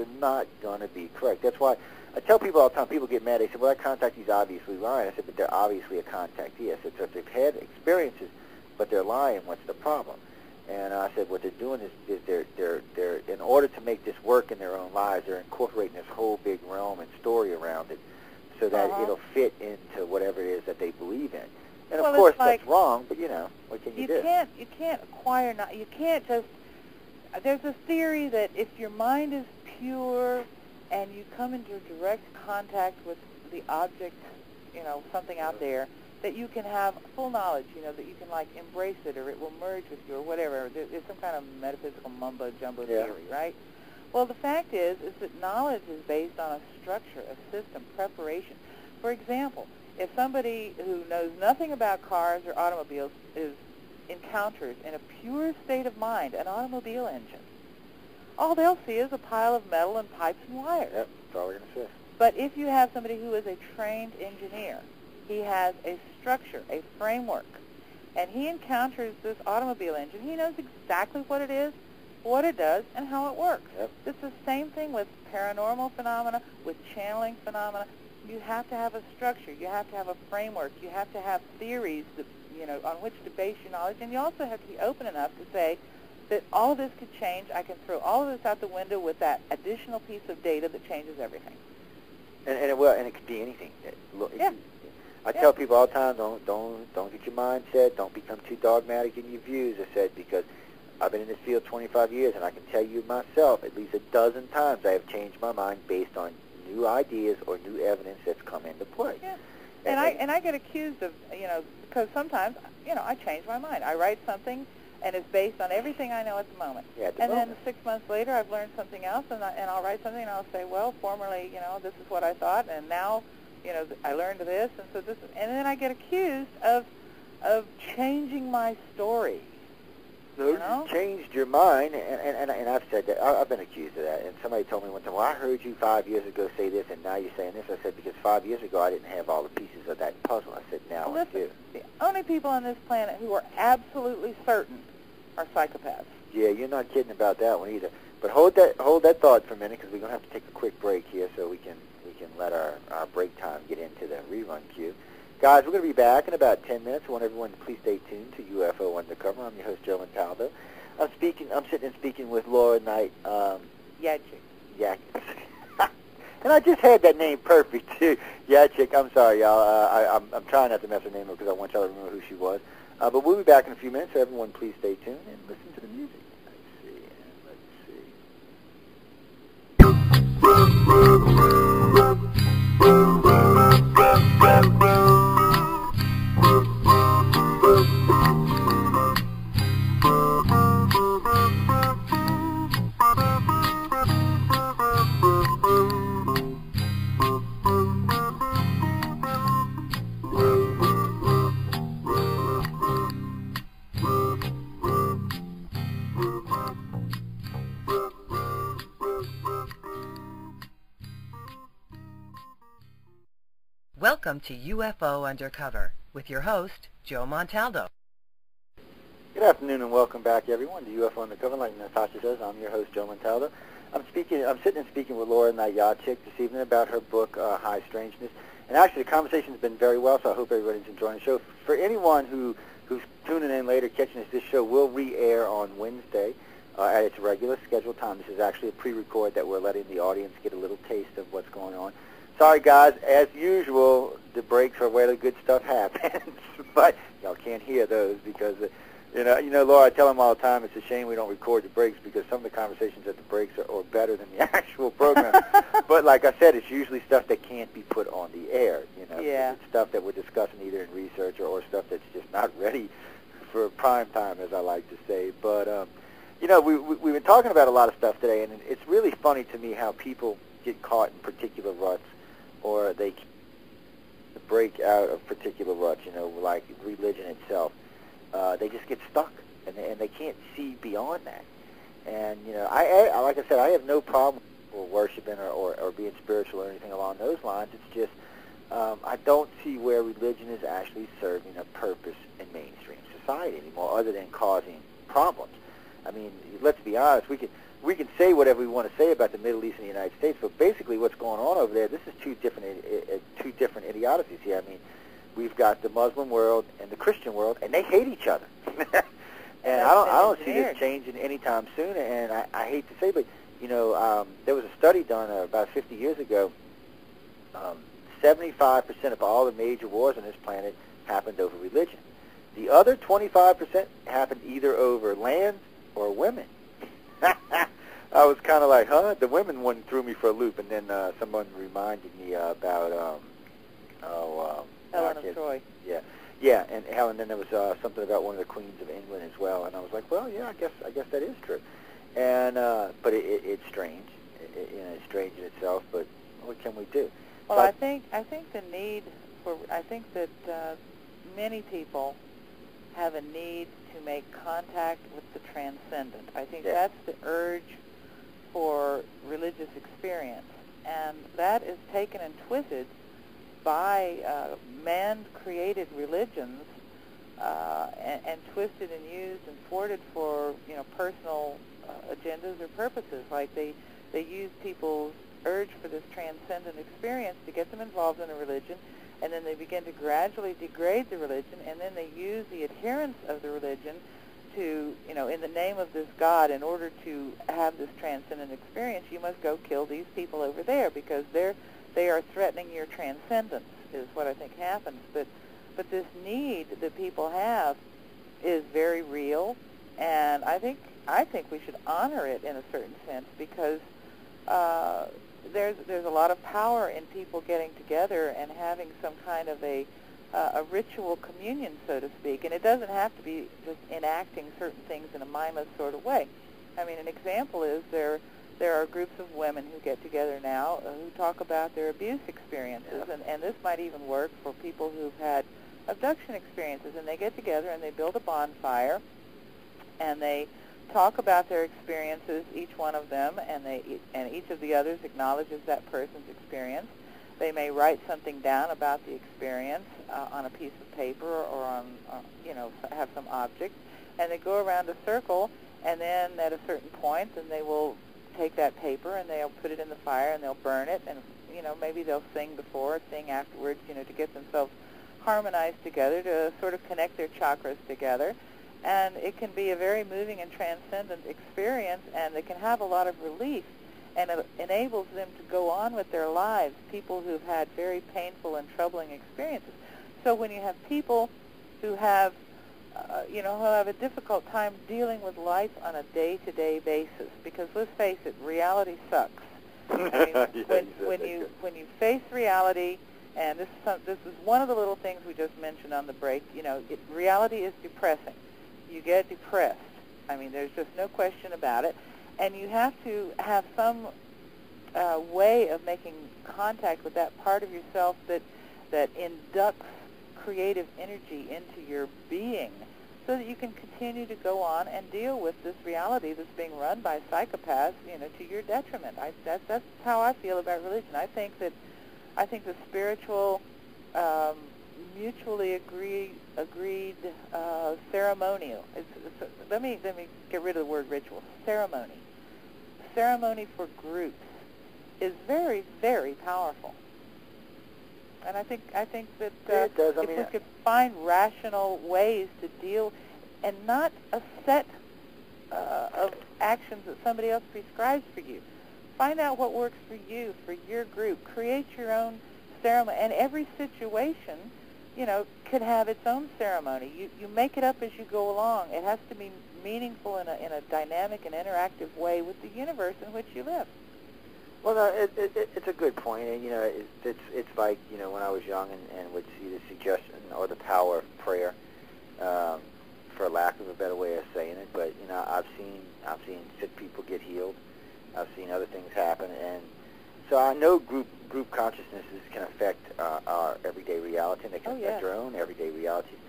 are not going to be correct. That's why I tell people all the time, people get mad, they say, well, that contactee's obviously lying. I said, but they're obviously a contactee. I said, so if they've had experiences, but they're lying, what's the problem? And I said, what they're doing is they're in order to make this work in their own lives, they're incorporating this whole big realm and story around it so that it'll fit into whatever it is that they believe in. And of course, that's wrong, but, what can you do? You can't acquire, you can't just, there's a theory that if your mind is pure and you come into direct contact with the object, something out there, that you can have full knowledge, that you can, embrace it, or it will merge with you, or whatever. There's some kind of metaphysical mumbo-jumbo theory, right? Well, the fact is that knowledge is based on a structure, a system, preparation. For example, if somebody who knows nothing about cars or automobiles encounters in a pure state of mind an automobile engine, all they'll see is a pile of metal and pipes and wires. Yep, that's all we're going to see. But if you have somebody who is a trained engineer, he has a structure, a framework, and he encounters this automobile engine, he knows exactly what it is, what it does, and how it works. Yep. It's the same thing with paranormal phenomena, with channeling phenomena. You have to have a structure. You have to have a framework. You have to have theories that, on which to base your knowledge, and you also have to be open enough to say that all of this could change. I can throw all of this out the window with that additional piece of data that changes everything. And it could be anything. I tell people all the time, don't get your mind set. Don't become too dogmatic in your views. I said, because I've been in this field 25 years, and I can tell you myself, at least a dozen times, I have changed my mind based on new ideas or new evidence that's come into play. Yeah. And I get accused of, because sometimes, I change my mind. I write something, and it's based on everything I know at the moment. Yeah, Then 6 months later, I've learned something else, and I'll write something, and I'll say, well, formerly, this is what I thought, and now, I learned this, and so this, and then I get accused of changing my story. No, you changed your mind, and I've said that. I've been accused of that. And somebody told me one time, well, I heard you 5 years ago say this, and now you're saying this. I said, because 5 years ago I didn't have all the pieces of that puzzle. I said, now I do. The only people on this planet who are absolutely certain are psychopaths. Yeah, you're not kidding about that one either. But hold that thought for a minute, because we're going to have to take a quick break here so we can let our break time get into the rerun queue. Guys, we're going to be back in about 10 minutes. I want everyone to please stay tuned to UFO Undercover. I'm your host, Joe Montaldo. I'm sitting and speaking with Laura Knight-Jadczyk. Yeah. And I just had that name perfect, too. Jadczyk. I'm sorry, y'all. I'm trying not to mess her name up because I want y'all to remember who she was. But we'll be back in a few minutes, so everyone please stay tuned and listen to the music. Welcome to UFO Undercover with your host, Joe Montaldo. Good afternoon and welcome back, everyone, to UFO Undercover. Like Natasha says, I'm your host, Joe Montaldo. I'm sitting and speaking with Laura Knight-Jadczyk this evening about her book, High Strangeness. And actually, the conversation's been very well, so I hope everybody's enjoying the show. For anyone who's tuning in later, catching this show will re-air on Wednesday at its regular scheduled time. This is actually a pre-record that we're letting the audience get a little taste of what's going on. Sorry, guys. As usual, the breaks are where the good stuff happens, but y'all can't hear those because, Laura, I tell them all the time it's a shame we don't record the breaks because some of the conversations at the breaks are better than the actual program. But like I said, it's usually stuff that can't be put on the air. Yeah. It's stuff that we're discussing either in research or stuff that's just not ready for prime time, as I like to say. But we've been talking about a lot of stuff today, and it's really funny to me how people get caught in particular ruts. Or they break out of particular ruts, like religion itself. They just get stuck, and they can't see beyond that. And, I like I said, I have no problem with worshiping or being spiritual or anything along those lines. It's just I don't see where religion is actually serving a purpose in mainstream society anymore other than causing problems. I mean, let's be honest. We can say whatever we want to say about the Middle East and the United States, but basically what's going on over there, this is two different idiocies here. I mean, we've got the Muslim world and the Christian world, and they hate each other. And I don't see this changing anytime soon. And I hate to say, but there was a study done about 50 years ago. 75% of all the major wars on this planet happened over religion. The other 25% happened either over land or women. I was kind of like, huh? The women one threw me for a loop, and then someone reminded me about Helen of Troy. Yeah, and Helen. Then there was something about one of the queens of England as well, and I was like, well, yeah, I guess that is true. And but it's strange. It's strange in itself. But what can we do? Well, I think the need for that many people have a need to make contact with the transcendent. I think that's the urge for religious experience, and that is taken and twisted by man-created religions and twisted and used and thwarted for personal agendas or purposes. Like they use people's urge for this transcendent experience to get them involved in a religion, and then they begin to gradually degrade the religion, and then they use the adherents of the religion to, in the name of this God, in order to have this transcendent experience, you must go kill these people over there because they are threatening your transcendence, is what I think happens. But this need that people have is very real, and I think we should honor it in a certain sense because there's a lot of power in people getting together and having some kind of a ritual communion, so to speak. And it doesn't have to be just enacting certain things in a mindless sort of way. I mean, an example is there are groups of women who get together now who talk about their abuse experiences, and this might even work for people who've had abduction experiences, and they get together and they build a bonfire and they talk about their experiences, each one of them, and each of the others acknowledges that person's experience. They may write something down about the experience on a piece of paper or on, have some object, and they go around a circle, and then at a certain point, then they will take that paper and they'll put it in the fire and they'll burn it, and maybe they'll sing before, sing afterwards, to get themselves harmonized together, to sort of connect their chakras together. And it can be a very moving and transcendent experience, and they can have a lot of relief, and it enables them to go on with their lives, people who've had very painful and troubling experiences. So when you have people who have, who have a difficult time dealing with life on a day-to-day basis, because let's face it, reality sucks. I mean, when you face reality, and this is one of the little things we just mentioned on the break, reality is depressing. You get depressed. I mean, there's just no question about it. And you have to have some way of making contact with that part of yourself that inducts creative energy into your being so that you can continue to go on and deal with this reality that's being run by psychopaths, to your detriment. That's how I feel about religion. I think the spiritual mutually agreed ceremonial. Let me get rid of the word ritual. Ceremony for groups is very, very powerful. And I think that it does. if we could find rational ways to deal, and not a set of actions that somebody else prescribes for you. Find out what works for you, for your group. Create your own ceremony, and every situation, could have its own ceremony. You make it up as you go along. It has to be meaningful in a dynamic and interactive way with the universe in which you live. Well, no, it's a good point, and it's like when I was young and would see the suggestion or the power of prayer, for lack of a better way of saying it. But I've seen sick people get healed. I've seen other things happen, and so I know group consciousnesses can affect our everyday reality, and they can affect our own everyday realities.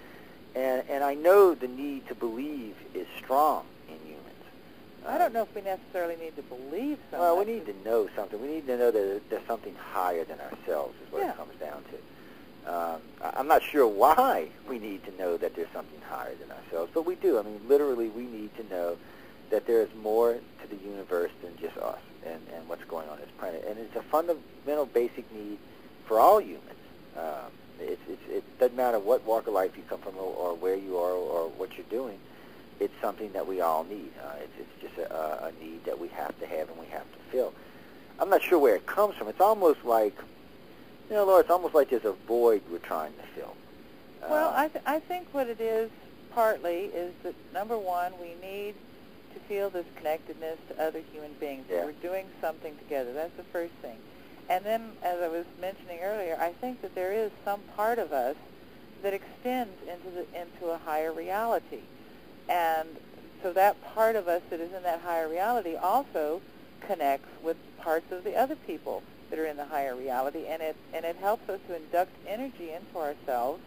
And I know the need to believe is strong in humans. I don't know if we necessarily need to believe something. Well, we need to know something. We need to know that there's something higher than ourselves is what it comes down to. I'm not sure why we need to know that there's something higher than ourselves, but we do. I mean, literally, we need to know that there is more to the universe than just us and what's going on this planet. And it's a fundamental basic need for all humans. It doesn't matter what walk of life you come from or where you are or what you're doing. It's something that we all need. It's just a need that we have to have and we have to fill. I'm not sure where it comes from. It's almost like, Laura, it's almost like there's a void we're trying to fill. Well, I think what it is partly is that, number one, we need to feel this connectedness to other human beings. Yeah. We're doing something together. That's the first thing. And then, as I was mentioning earlier, I think that there is some part of us that extends into a higher reality. And so that part of us that is in that higher reality also connects with parts of the other people that are in the higher reality, and it helps us to induct energy into ourselves